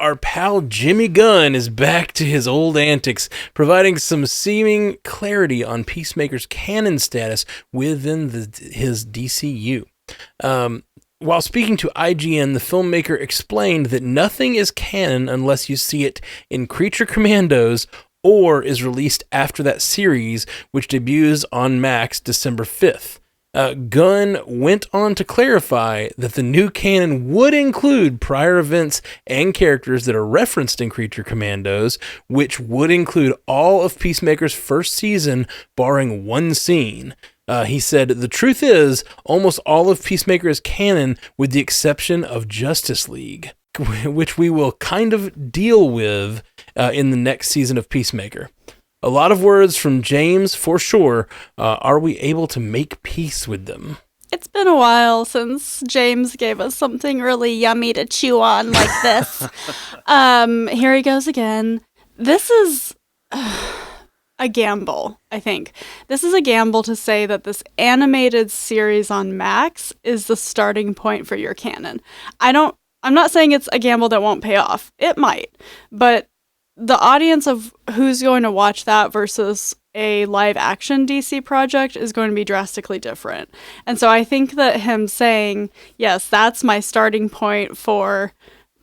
our pal Jimmy Gunn is back to his old antics, providing some seeming clarity on Peacemaker's canon status within his DCU. While speaking to IGN, the filmmaker explained that nothing is canon unless you see it in Creature Commandos or is released after that series, which debuts on Max December 5th. Gunn went on to clarify that the new canon would include prior events and characters that are referenced in Creature Commandos, which would include all of Peacemaker's first season, barring one scene. He said, the truth is, almost all of Peacemaker is canon with the exception of Justice League, which we will kind of deal with in the next season of Peacemaker. A lot of words from James, for sure. Are we able to make peace with them? It's been a while since James gave us something really yummy to chew on like this. Here he goes again. This is a gamble, I think. This is a gamble to say that this animated series on Max is the starting point for your canon. I'm not saying it's a gamble that won't pay off. It might, but the audience of who's going to watch that versus a live action DC project is going to be drastically different. And so I think that him saying, yes, that's my starting point for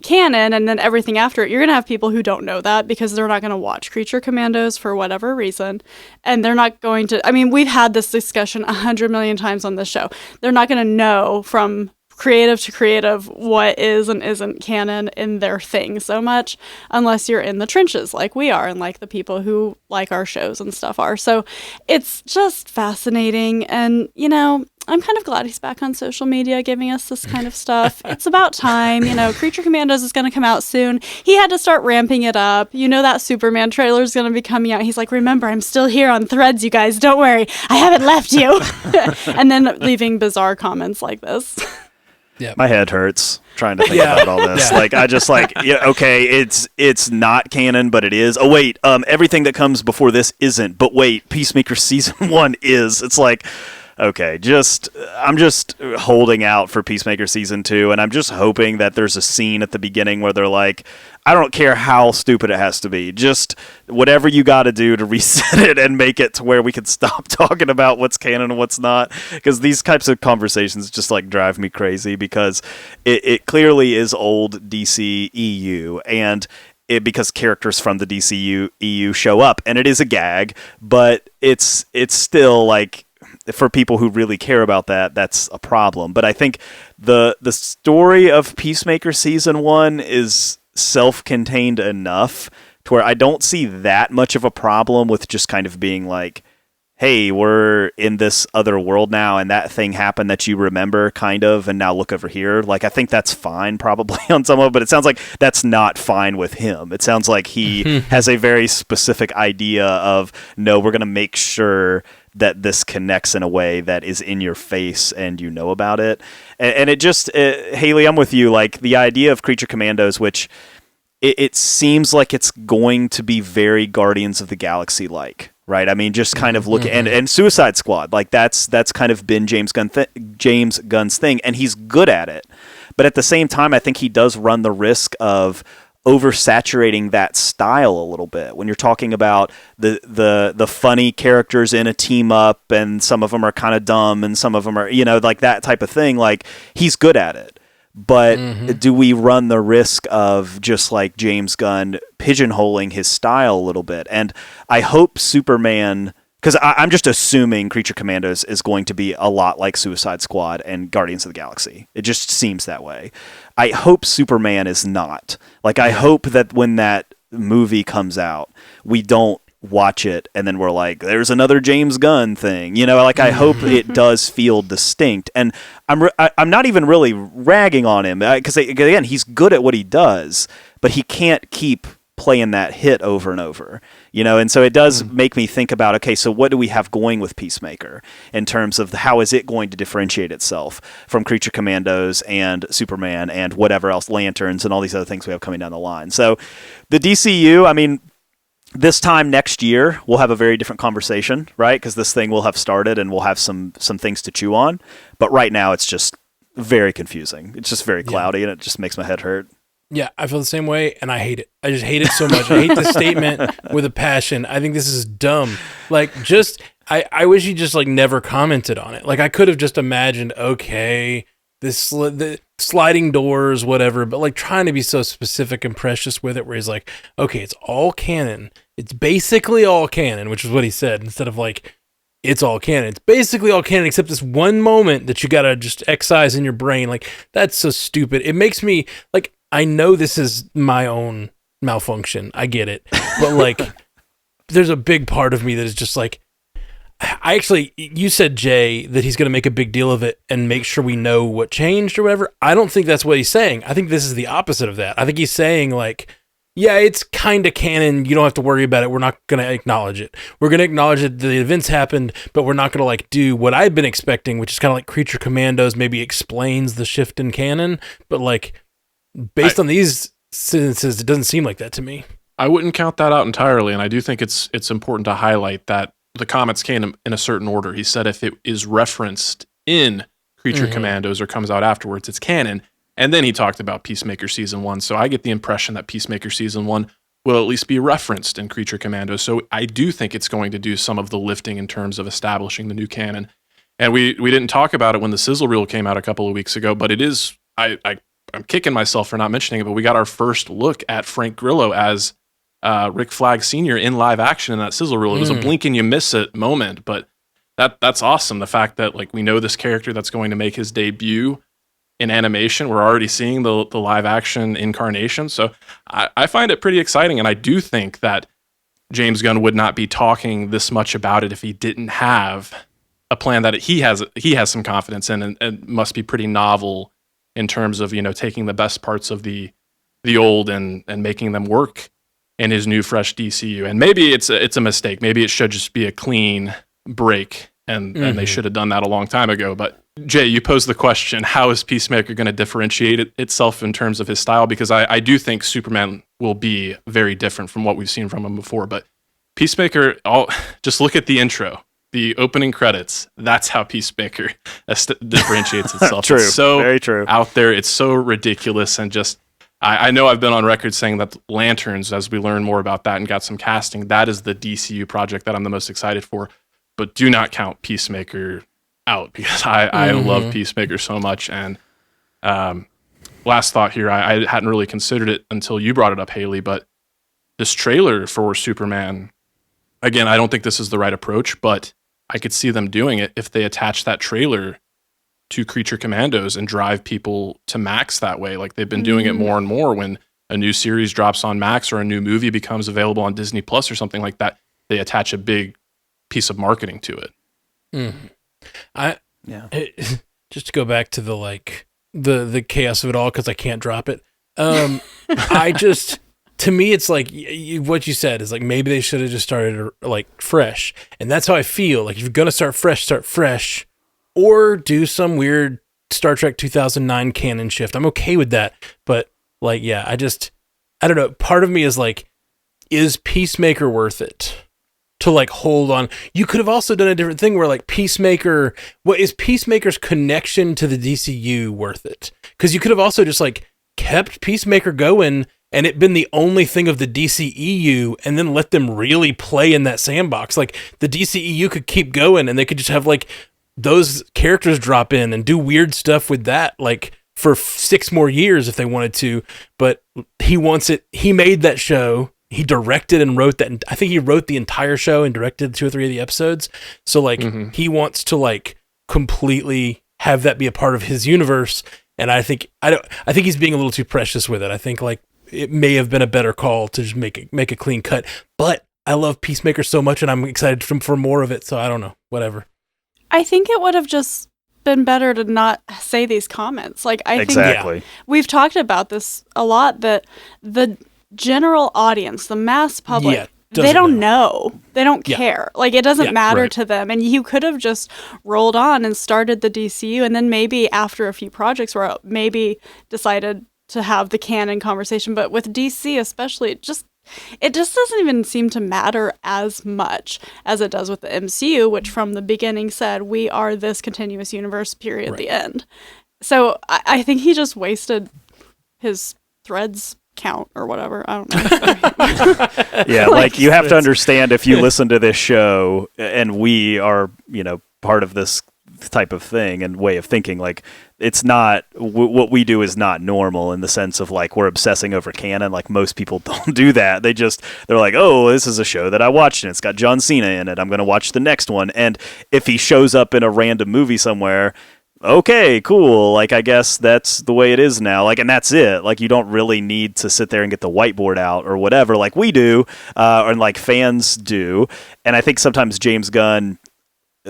canon, and then everything after it, you're going to have people who don't know that because they're not going to watch Creature Commandos for whatever reason. And they're not going to, I mean, we've had this discussion 100 million times on this show. They're not going to know from creative to creative what is and isn't canon in their thing so much unless you're in the trenches like we are and like the people who like our shows and stuff are. So it's just fascinating. And, you know, I'm kind of glad he's back on social media giving us this kind of stuff. It's about time. You know, Creature Commandos is going to come out soon. He had to start ramping it up. You know, that Superman trailer is going to be coming out. He's like, remember, I'm still here on Threads, you guys. Don't worry. I haven't left you. And then leaving bizarre comments like this. Yeah. My head hurts trying to think about all this. Yeah. Like, I just like, yeah, okay, it's not canon, but it is. Oh, wait, everything that comes before this isn't. But wait, Peacemaker Season 1 is. It's like, okay, I'm just holding out for Peacemaker Season 2, and I'm just hoping that there's a scene at the beginning where they're like, I don't care how stupid it has to be, just whatever you got to do to reset it and make it to where we can stop talking about what's canon and what's not, because these types of conversations just like drive me crazy, because it clearly is old DCEU, and because characters from the DCU EU show up, and it is a gag, but it's still like, for people who really care about that, that's a problem. But I think the story of Peacemaker Season 1 is self-contained enough to where I don't see that much of a problem with just kind of being like, hey, we're in this other world now, and that thing happened that you remember, kind of, and now look over here. Like, I think that's fine, probably, on some of it, but it sounds like that's not fine with him. It sounds like he has a very specific idea of, no, we're going to make sure that this connects in a way that is in your face and you know about it. And it just, Haley, I'm with you, like, the idea of Creature Commandos, which it seems like it's going to be very Guardians of the Galaxy-like. Right, I mean, just kind of look and Suicide Squad, like that's kind of been James Gunn's thing, and he's good at it. But at the same time, I think he does run the risk of oversaturating that style a little bit when you're talking about the funny characters in a team up, and some of them are kind of dumb, and some of them are, you know, like that type of thing. Like, he's good at it. But do we run the risk of just like James Gunn pigeonholing his style a little bit? And I hope Superman, because I'm just assuming Creature Commandos is going to be a lot like Suicide Squad and Guardians of the Galaxy. It just seems that way. I hope Superman is not. Like, I hope that when that movie comes out, we don't watch it and then we're like, there's another James Gunn thing, you know, like, I hope it does feel distinct. And I'm not even really ragging on him, because again, he's good at what he does, but he can't keep playing that hit over and over, you know. And so it does make me think about, okay, so what do we have going with Peacemaker in terms of how is it going to differentiate itself from Creature Commandos and Superman and whatever else, Lanterns and all these other things we have coming down the line. So the DCU, I mean, this time next year, we'll have a very different conversation, right? Because this thing will have started and we'll have some things to chew on. But right now, it's just very confusing. It's just very cloudy, and it just makes my head hurt. Yeah, I feel the same way, and I hate it. I just hate it so much. I hate this statement with a passion. I think this is dumb. Like, I wish he just, like, never commented on it. Like, I could have just imagined, okay, the sliding doors, whatever, but, like, trying to be so specific and precious with it, where he's like, okay, it's all canon. It's basically all canon, which is what he said, instead of, like, it's all canon. It's basically all canon except this one moment that you gotta just excise in your brain. Like, that's so stupid. It makes me, like, I know this is my own malfunction. I get it. But, like, there's a big part of me that is just like, you said, Jay, that he's going to make a big deal of it and make sure we know what changed or whatever. I don't think that's what he's saying. I think this is the opposite of that. I think he's saying, like, yeah, it's kind of canon. You don't have to worry about it. We're not going to acknowledge it. We're going to acknowledge that the events happened, but we're not going to, like, do what I've been expecting, which is kind of like Creature Commandos maybe explains the shift in canon. But, like, based on these sentences, it doesn't seem like that to me. I wouldn't count that out entirely, and I do think it's important to highlight that the comments came in a certain order. He said if it is referenced in Creature Commandos or comes out afterwards, it's canon. And then he talked about Peacemaker Season 1. So I get the impression that Peacemaker Season 1 will at least be referenced in Creature Commandos. So I do think it's going to do some of the lifting in terms of establishing the new canon. And we didn't talk about it when the sizzle reel came out a couple of weeks ago, but it is, I'm kicking myself for not mentioning it, but we got our first look at Frank Grillo as Rick Flag Sr. in live action in that sizzle reel. It was a blink and you miss it moment, but that's awesome. The fact that, like, we know this character that's going to make his debut in animation. We're already seeing the live action incarnation. So I find it pretty exciting. And I do think that James Gunn would not be talking this much about it if he didn't have a plan that he has some confidence in, and must be pretty novel in terms of, you know, taking the best parts of the old and making them work in his new fresh DCU. And maybe it's a mistake. Maybe it should just be a clean break, and they should have done that a long time ago. But Jay, you posed the question, how is Peacemaker going to differentiate itself in terms of his style? Because I do think Superman will be very different from what we've seen from him before. But Peacemaker, just look at the intro, the opening credits. That's how Peacemaker differentiates itself. True. It's so very true. Out there. It's so ridiculous. And just, I know I've been on record saying that Lanterns, as we learn more about that and got some casting, that is the DCU project that I'm the most excited for. But do not count Peacemaker out, because I love Peacemaker so much. And last thought here, I hadn't really considered it until you brought it up, Haley, but this trailer for Superman, again, I don't think this is the right approach, but I could see them doing it if they attach that trailer to Creature Commandos and drive people to Max that way. Like they've been doing it more and more when a new series drops on Max or a new movie becomes available on Disney Plus or something like that. They attach a big piece of marketing to it. Just to go back to the chaos of it all, because I can't drop it. To me, it's like what you said is like, maybe they should have just started like fresh, and that's how I feel. Like if you're gonna start fresh, or do some weird Star Trek 2009 canon shift. I'm okay with that, but like, yeah, I don't know. Part of me is like, is Peacemaker worth it? To like hold on. You could have also done a different thing where like Peacemaker, what is Peacemaker's connection to the DCU worth it? Because you could have also just like kept Peacemaker going and it been the only thing of the DCEU and then let them really play in that sandbox. Like the DCEU could keep going and they could just have like those characters drop in and do weird stuff with that, like for 6 more years if they wanted to. But he wants it. He made that show. He directed and wrote that. I think he wrote the entire show and directed 2 or 3 of the episodes. So like he wants to like completely have that be a part of his universe. And I think he's being a little too precious with it. I think like it may have been a better call to just make a clean cut. But I love Peacemaker so much and I'm excited for more of it. So I don't know, whatever. I think it would have just been better to not say these comments. Like I exactly. think we've talked about this a lot, that the general audience, the mass public, they don't know. They don't care. Like it doesn't matter to them. And you could have just rolled on and started the DCU, and then maybe after a few projects were maybe decided to have the canon conversation. But with DC especially, it just doesn't even seem to matter as much as it does with the MCU, which from the beginning said, we are this continuous universe, period, the end. So I think he just wasted his threads count or whatever. I don't know. Yeah, like you have to understand if you listen to this show, and we are, part of this type of thing and way of thinking, like it's not what we do is not normal in the sense of like we're obsessing over canon. Like most people don't do that. They're like, oh, this is a show that I watched and it's got John Cena in it, I'm going to watch the next one. And if he shows up in a random movie somewhere, okay, cool, like I guess that's the way it is now, like, and that's it. Like you don't really need to sit there and get the whiteboard out or whatever like we do, or like fans do. And I think sometimes James Gunn,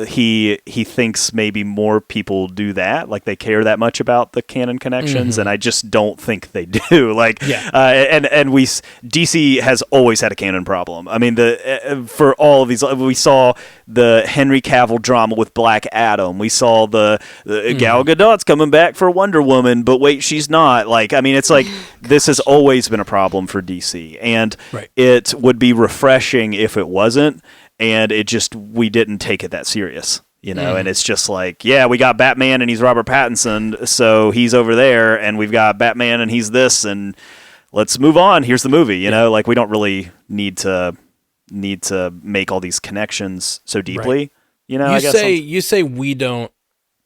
he thinks maybe more people do that, like they care that much about the canon connections, and I just don't think they do. Like, and DC has always had a canon problem. I mean, for all of these, we saw the Henry Cavill drama with Black Adam. We saw the Gal Gadot's coming back for Wonder Woman, but wait, she's not. Like, I mean, it's like this has always been a problem for DC, and it would be refreshing if it wasn't. And we didn't take it that serious, and it's just like, yeah, we got Batman and he's Robert Pattinson, so he's over there, and we've got Batman and he's this, and let's move on. Here's the movie, like we don't really need to make all these connections so deeply, You say we don't,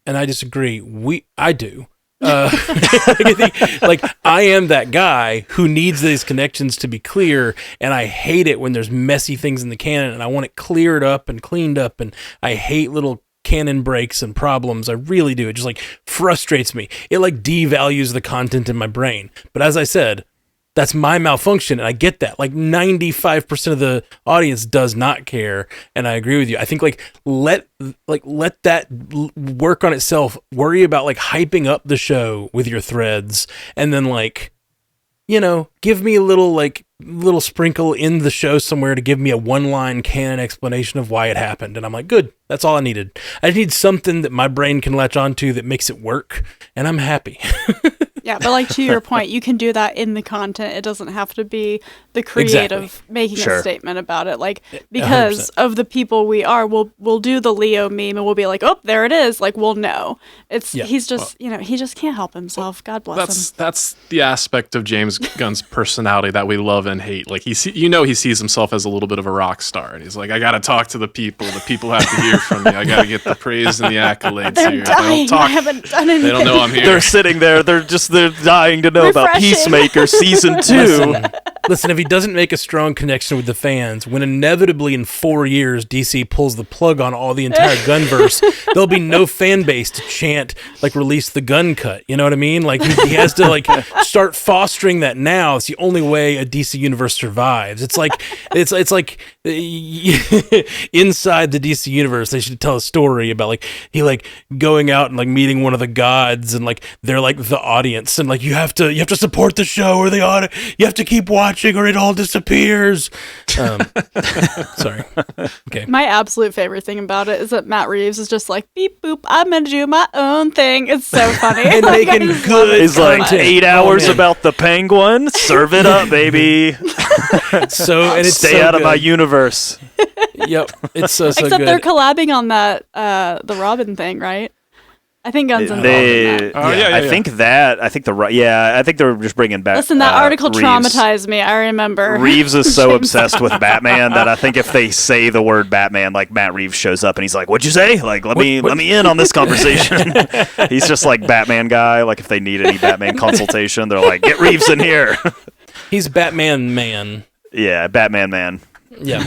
and I disagree. I do. Like I am that guy who needs these connections to be clear, and I hate it when there's messy things in the canon, and I want it cleared up and cleaned up, and I hate little canon breaks and problems. I really do. It just like frustrates me. It like devalues the content in my brain. But as I said, that's my malfunction, and I get that. Like 95% of the audience does not care, and I agree with you. I think let that work on itself. Worry about like hyping up the show with your threads, and then give me a little sprinkle in the show somewhere to give me a one-line canon explanation of why it happened, and I'm like, good. That's all I needed. I just need something that my brain can latch onto that makes it work, and I'm happy. Yeah, but like to your point, you can do that in the content. It doesn't have to be the creative making a statement about it. Like, because 100%. Of the people we are, we'll do the Leo meme and we'll be like, oh, there it is. Like, we'll know. He's just, he just can't help himself. God bless him. That's the aspect of James Gunn's personality that we love and hate. Like, he sees himself as a little bit of a rock star, and he's like, I got to talk to the people. The people have to hear from me. I got to get the praise and the accolades here. Dying. I haven't done anything. They don't know I'm here. They're sitting there. They're dying to know about Peacemaker season 2. Listen, if he doesn't make a strong connection with the fans, when inevitably in 4 years DC pulls the plug on all the entire Gunverse, there'll be no fan base to chant like release the Gun cut. You know what I mean? Like he has to like start fostering that now. It's the only way a DC universe survives. It's like inside the DC universe, they should tell a story about like he like going out and like meeting one of the gods, and like they're like the audience, and like you have to support the show, or you have to keep watching, or it all disappears. Sorry. Okay. My absolute favorite thing about it is that Matt Reeves is just like, beep boop, I'm gonna do my own thing. It's so funny. And making good. It's like 8 hours about the Penguin. Serve it up, baby. Stay out of my universe. Yep. It's so Except good. they're collabing on that the Robin thing, right? I think Gunn's involved in that. I think they're just bringing back. Listen, that article traumatized me. I remember. Reeves is so obsessed with Batman that I think if they say the word Batman, like Matt Reeves shows up and he's like, "What'd you say? Like, let me in on this conversation." He's just like Batman guy. Like if they need any Batman consultation, they're like, "Get Reeves in here." He's Batman man. Yeah, Batman man. Yeah.